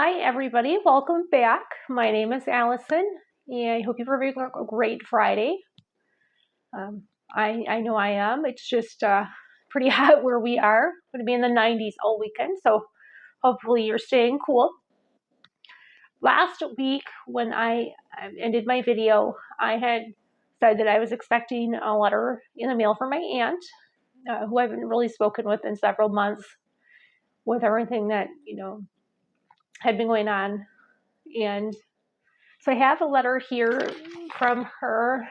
Hi, everybody. Welcome back. My name is Allison, and I hope you're having a great Friday. I know I am. It's just pretty hot where we are. Going to be in the 90s all weekend, so hopefully you're staying cool. Last week, when I ended my video, I had said that I was expecting a letter in the mail from my aunt, who I haven't really spoken with in several months, with everything that had been going on. And so I have a letter here from her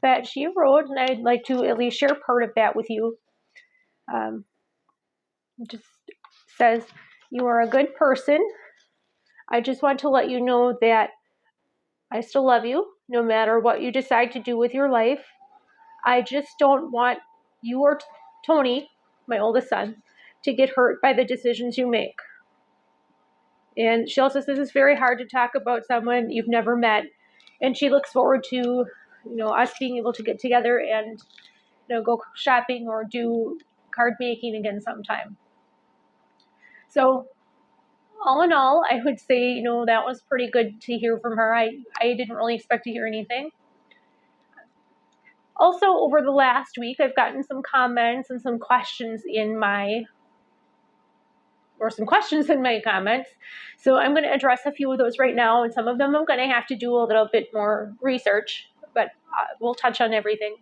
that she wrote, and I'd like to at least share part of that with you. It just says, "You are a good person. I just want to let you know that I still love you, no matter what you decide to do with your life. I just don't want you or Tony, my oldest son, to get hurt by the decisions you make." And she also says it's very hard to talk about someone you've never met, and she looks forward to, us being able to get together and, go shopping or do card making again sometime. So, all in all, I would say, that was pretty good to hear from her. I didn't really expect to hear anything. Also, over the last week, I've gotten some comments and some questions in my comments. So I'm going to address a few of those right now, and some of them I'm going to have to do a little bit more research, but we'll touch on everything.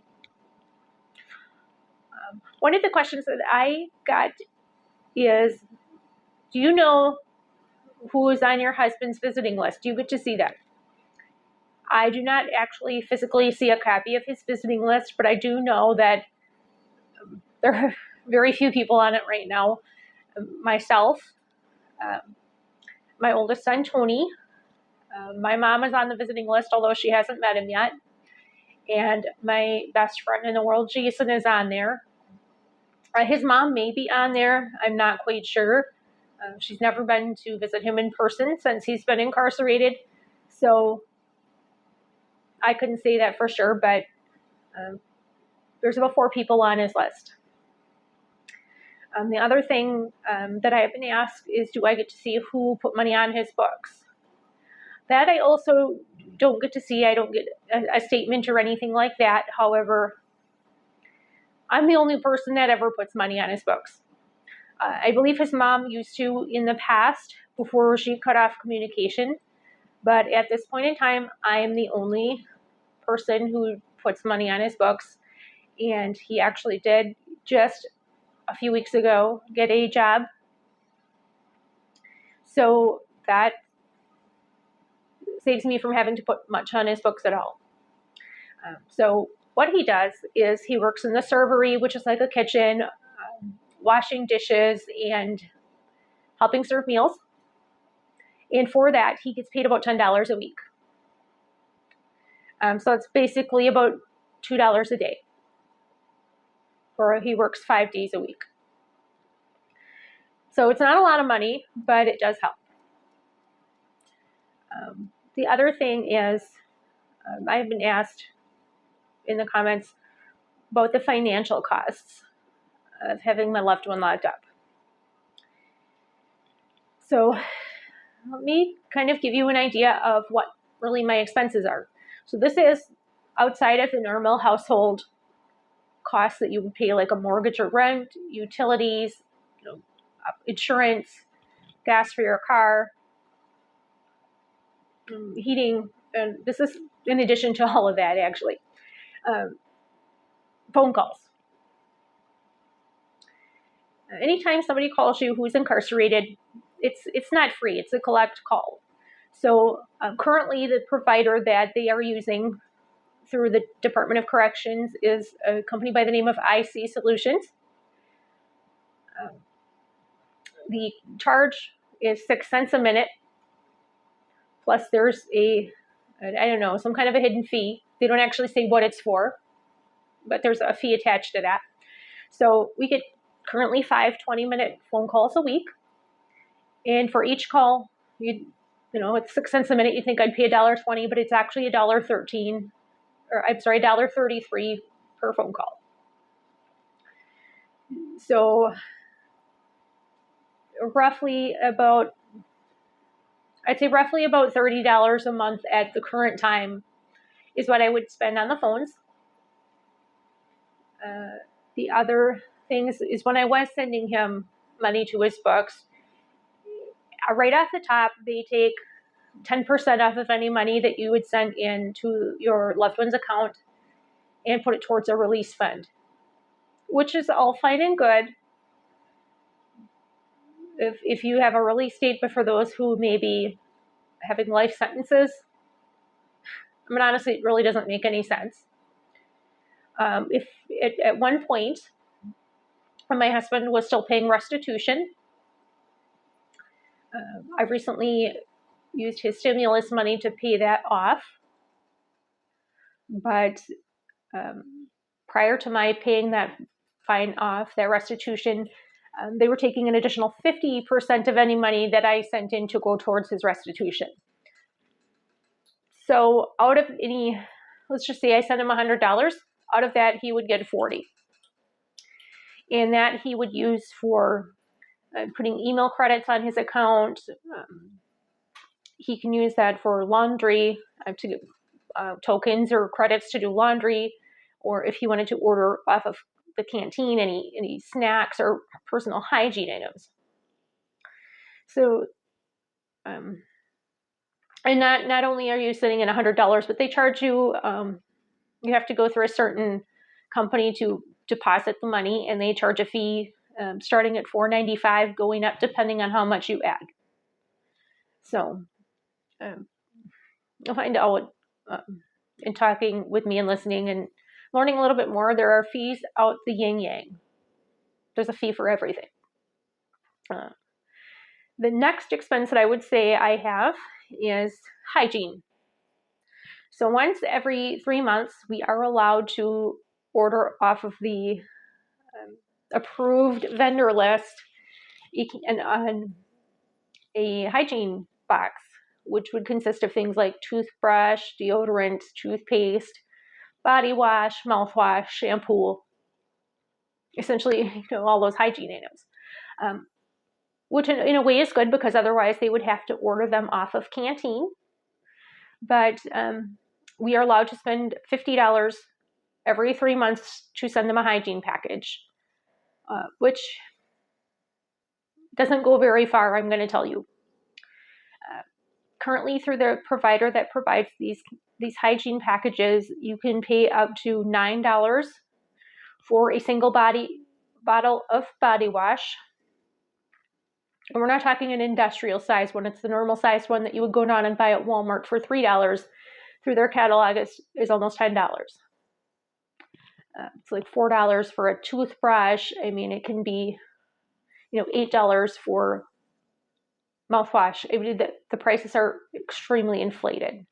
One of the questions that I got is, do you know who is on your husband's visiting list? Do you get to see that? I do not actually physically see a copy of his visiting list, but I do know that there are very few people on it right now. Myself, my oldest son, Tony, my mom is on the visiting list, although she hasn't met him yet. And my best friend in the world, Jason, is on there. His mom may be on there. I'm not quite sure. She's never been to visit him in person since he's been incarcerated. So I couldn't say that for sure, but there's about 4 people on his list. The other thing that I have been asked is, do I get to see who put money on his books? That I also don't get to see. I don't get a statement or anything like that. However, I'm the only person that ever puts money on his books. I believe his mom used to in the past before she cut off communication. But at this point in time, I am the only person who puts money on his books. And he actually did just a few weeks ago get a job. So that saves me from having to put much on his books at all. So what he does is he works in the servery, which is like a kitchen, washing dishes and helping serve meals. And for that, he gets paid about $10 a week. So it's basically about $2 a day. He works 5 days a week. So it's not a lot of money, but it does help. The other thing is, I've been asked in the comments about the financial costs of having my loved one locked up. So let me kind of give you an idea of what really my expenses are. So this is outside of the normal household costs that you would pay, like a mortgage or rent, utilities, insurance, gas for your car, heating, and this is in addition to all of that, actually. Phone calls. Anytime somebody calls you who's incarcerated, it's not free. It's a collect call. So currently the provider that they are using through the Department of Corrections is a company by the name of IC Solutions. The charge is 6 cents a minute. Plus there's some kind of a hidden fee. They don't actually say what it's for, but there's a fee attached to that. So we get currently 5 20-minute phone calls a week. And for each call, it's 6 cents a minute. You think I'd pay $1.20, but it's actually $1.13, or I'm sorry, $1.33 per phone call. So roughly about I'd say roughly about $30 a month at the current time is what I would spend on the phones. The other things is when I was sending him money to his books, right off the top, they take 10% off of any money that you would send in to your loved one's account and put it towards a release fund, which is all fine and good if you have a release date, but for those who may be having life sentences, I mean, honestly, it really doesn't make any sense. If at one point, when my husband was still paying restitution, I recently used his stimulus money to pay that off. But prior to my paying that fine off, that restitution, they were taking an additional 50% of any money that I sent in to go towards his restitution. So out of any, let's just say I sent him $100, out of that he would get 40. And that he would use for putting email credits on his account. He can use that for laundry, to get tokens or credits to do laundry, or if he wanted to order off of the canteen any snacks or personal hygiene items. So, and not only are you sitting in $100, but they charge you. You have to go through a certain company to deposit the money, and they charge a fee starting at $4.95, going up depending on how much you add. So, you'll find out in talking with me and listening and learning a little bit more. There are fees out the yin yang. There's a fee for everything. The next expense that I would say I have is hygiene. So once every 3 months, we are allowed to order off of the approved vendor list on a hygiene box, which would consist of things like toothbrush, deodorant, toothpaste, body wash, mouthwash, shampoo, essentially, all those hygiene items, which in a way is good because otherwise they would have to order them off of Canteen. But we are allowed to spend $50 every 3 months to send them a hygiene package, which doesn't go very far, I'm going to tell you. Currently, through the provider that provides these hygiene packages, you can pay up to $9 for a single bottle of body wash. And we're not talking an industrial size one. It's the normal size one that you would go down and buy at Walmart for $3. Through their catalog is almost $10. It's like $4 for a toothbrush. I mean, it can be, $8 for mouthwash. I mean, the prices are extremely inflated.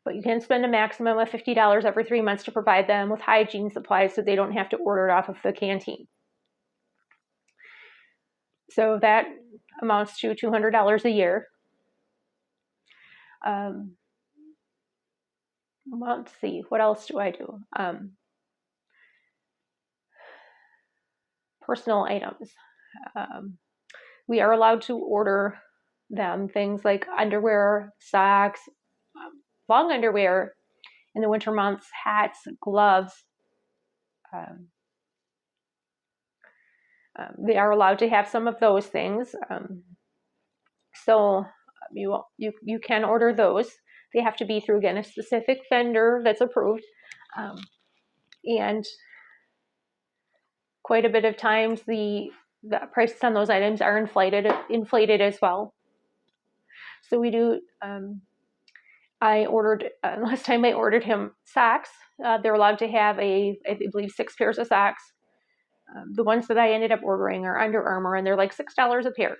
But you can spend a maximum of $50 every 3 months to provide them with hygiene supplies so they don't have to order it off of the canteen. So that amounts to $200 a year. Let's see, what else do I do? Personal items. We are allowed to order them things like underwear, socks, long underwear in the winter months, hats, gloves. They are allowed to have some of those things. So you can order those. They have to be through, again, a specific vendor that's approved. And quite a bit of times the prices on those items are inflated as well. So we do, last time I ordered him socks. They're allowed to have I believe 6 pairs of socks. The ones that I ended up ordering are Under Armour, and they're like $6 a pair.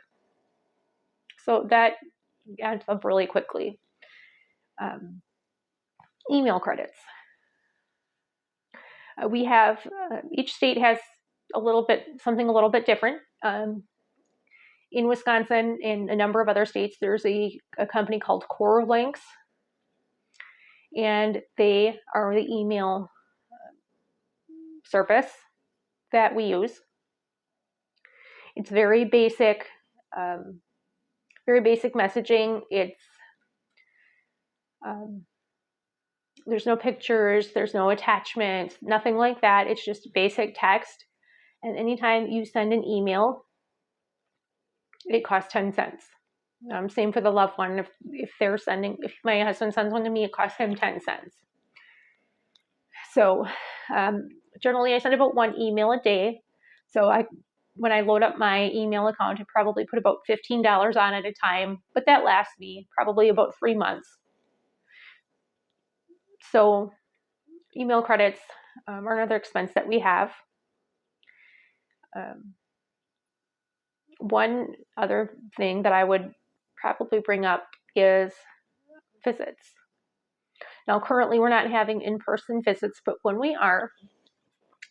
So that adds up really quickly. Email credits. We have, each state has something a little bit different. In Wisconsin and a number of other states, there's a company called Core Links, and they are the email service that we use. It's very basic, very basic messaging. It's there's no pictures, there's no attachments, nothing like that. It's just basic text. And anytime you send an email, it costs 10 cents. Same for the loved one. If my husband sends one to me, it costs him 10 cents. So generally I send about one email a day. So when I load up my email account, I probably put about $15 on at a time, but that lasts me probably about 3 months. So email credits are another expense that we have. One other thing that I would probably bring up is visits. Now, currently we're not having in-person visits, but when we are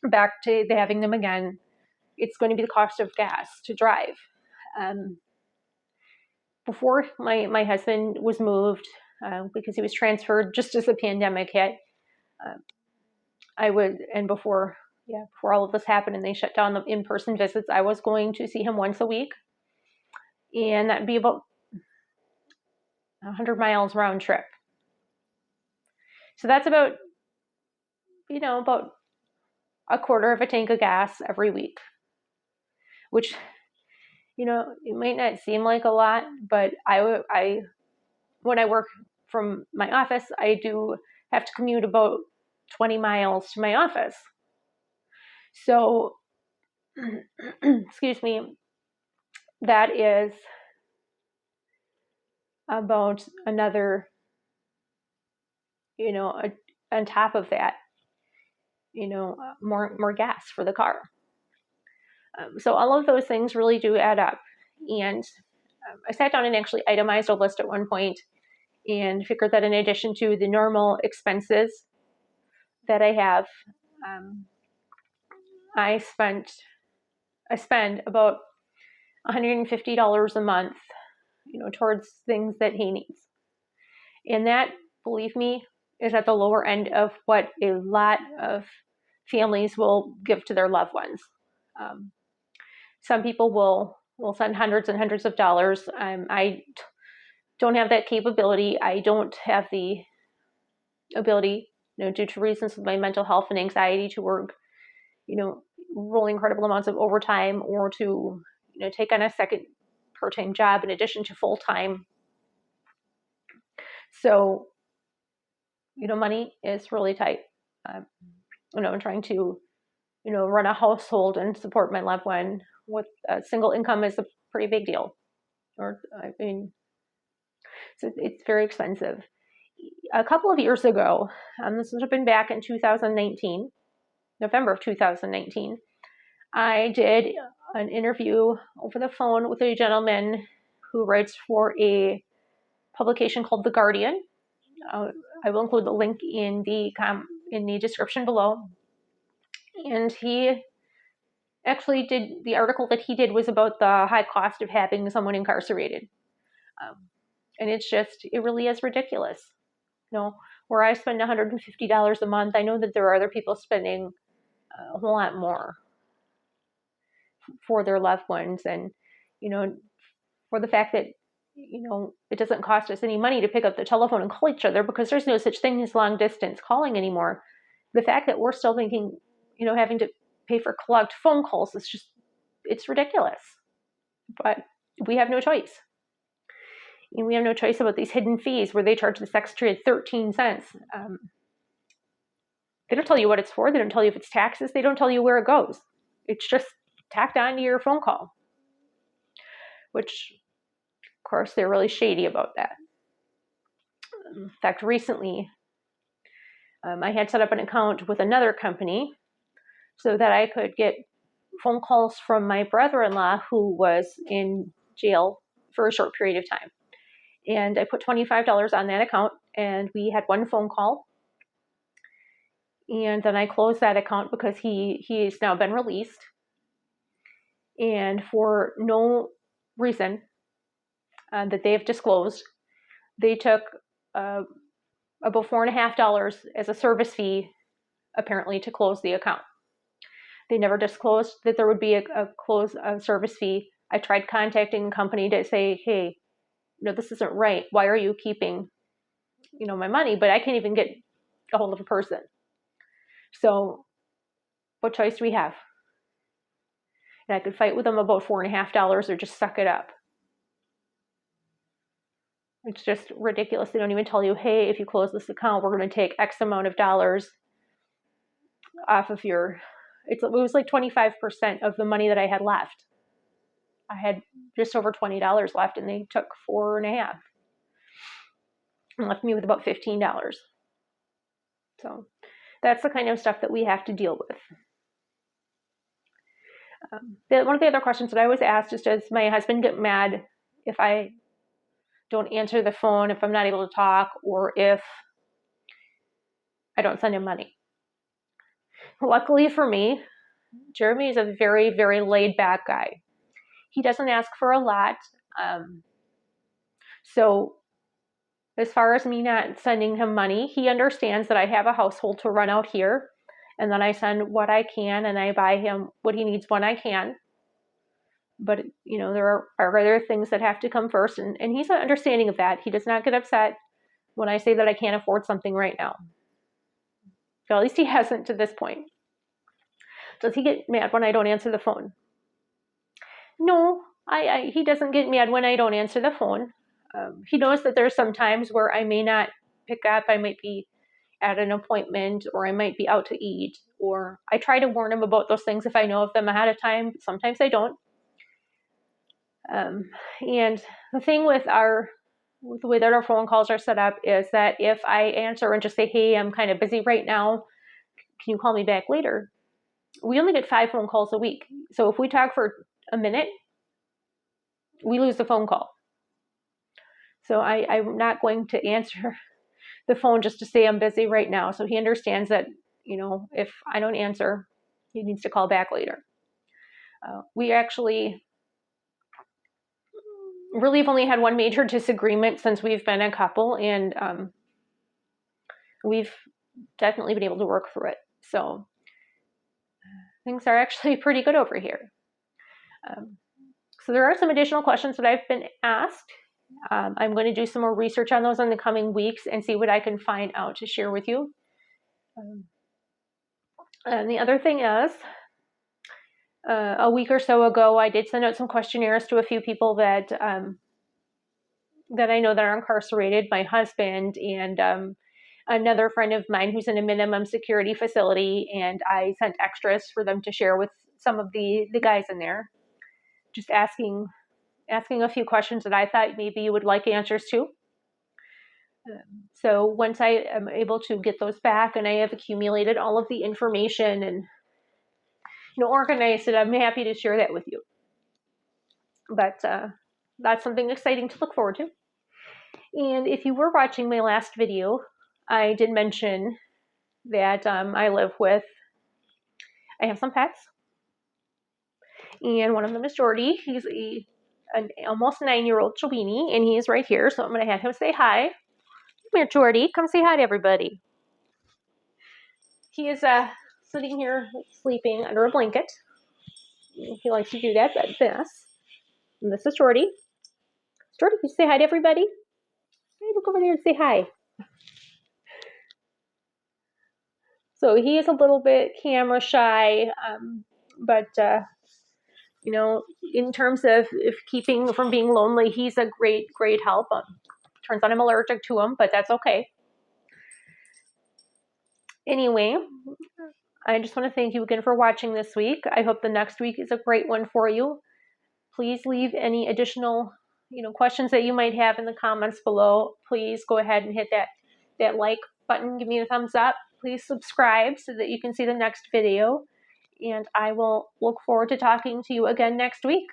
back to having them again, it's going to be the cost of gas to drive. Before my husband was moved, because he was transferred just as the pandemic hit, before all of this happened and they shut down the in-person visits, I was going to see him once a week, and that'd be about 100 miles round trip. So that's about a quarter of a tank of gas every week, which, it might not seem like a lot, but when I work from my office, I do have to commute about 20 miles to my office. So, excuse me, that is about another, on top of that, more gas for the car. So all of those things really do add up. And I sat down and actually itemized a list at one point and figured that in addition to the normal expenses that I have, I spend about $150 a month, towards things that he needs. And that, believe me, is at the lower end of what a lot of families will give to their loved ones. Some people will send hundreds and hundreds of dollars. I don't have that capability. I don't have the ability, due to reasons of my mental health and anxiety, to work, really incredible amounts of overtime, or to, take on a second part-time job in addition to full-time. So, money is really tight. I'm trying to, run a household and support my loved one with a single income is a pretty big deal. So it's very expensive. A couple of years ago, this would have been back in 2019, November of 2019, I did an interview over the phone with a gentleman who writes for a publication called The Guardian. I will include the link in the description below. And he actually the article that he did was about the high cost of having someone incarcerated. And it really is ridiculous. Where I spend $150 a month, I know that there are other people spending a whole lot more for their loved ones. And, for the fact that, it doesn't cost us any money to pick up the telephone and call each other, because there's no such thing as long distance calling anymore. The fact that we're still thinking, having to pay for collect phone calls it's ridiculous. But we have no choice. And we have no choice about these hidden fees where they charge the secretary 13 cents. They don't tell you what it's for. They don't tell you if it's taxes. They don't tell you where it goes. It's just tacked onto your phone call, which, of course, they're really shady about that. In fact, recently, I had set up an account with another company so that I could get phone calls from my brother-in-law who was in jail for a short period of time. And I put $25 on that account, and we had one phone call. And then I closed that account because he's now been released. And for no reason that they've disclosed, they took about $4.50 as a service fee, apparently, to close the account. They never disclosed that there would be a service fee. I tried contacting the company to say, hey, this isn't right. Why are you keeping, my money? But I can't even get a hold of a person. So what choice do we have? And I could fight with them about $4.50 or just suck it up. It's just ridiculous. They don't even tell you, hey, if you close this account, we're going to take X amount of dollars off of your, it was like 25% of the money that I had left. I had just over $20 left, and they took $4.50 and left me with about $15. So that's the kind of stuff that we have to deal with. One of the other questions that I was asked is, does my husband get mad if I don't answer the phone, if I'm not able to talk, or if I don't send him money? Luckily for me, Jeremy is a very, very laid back guy. He doesn't ask for a lot. So as far as me not sending him money, he understands that I have a household to run out here, and that I send what I can, and I buy him what he needs when I can. But, there are other things that have to come first, and he's understanding of that. He does not get upset when I say that I can't afford something right now. So at least he hasn't to this point. Does he get mad when I don't answer the phone? No, he doesn't get mad when I don't answer the phone. He knows that there's some times where I may not pick up. I might be at an appointment, or I might be out to eat, or I try to warn him about those things if I know of them ahead of time. Sometimes I don't. And the thing with the way that our phone calls are set up is that if I answer and just say, hey, I'm kind of busy right now, can you call me back later? We only get 5 phone calls a week. So if we talk for a minute, we lose the phone call. So I'm not going to answer the phone just to say I'm busy right now. So he understands that, if I don't answer, he needs to call back later. We actually really have only had one major disagreement since we've been a couple, and we've definitely been able to work through it. So things are actually pretty good over here. So there are some additional questions that I've been asked. I'm going to do some more research on those in the coming weeks and see what I can find out to share with you. And the other thing is, a week or so ago, I did send out some questionnaires to a few people that I know that are incarcerated, my husband and another friend of mine who's in a minimum security facility, and I sent extras for them to share with some of the guys in there, just asking a few questions that I thought maybe you would like answers to. So once I am able to get those back and I have accumulated all of the information and organized it, I'm happy to share that with you. But that's something exciting to look forward to. And if you were watching my last video, I did mention that I have some pets. And one of them is Jordy. He's an almost 9-year-old Chiweenie, and he's right here. So I'm going to have him say hi. Come here, Jordy. Come say hi to everybody. He is sitting here sleeping under a blanket. He likes to do that at best. And this is Jordy. Jordy, can you say hi to everybody? Hey, look over there and say hi. So he is a little bit camera shy, but in terms of keeping from being lonely, he's a great help. Turns out I'm allergic to him, but that's okay. Anyway, I just want to thank you again for watching this week. I hope the next week is a great one for you. Please leave any additional questions that you might have in the comments below. Please go ahead and hit that like button. Give me a thumbs up. Please subscribe so that you can see the next video. And I will look forward to talking to you again next week.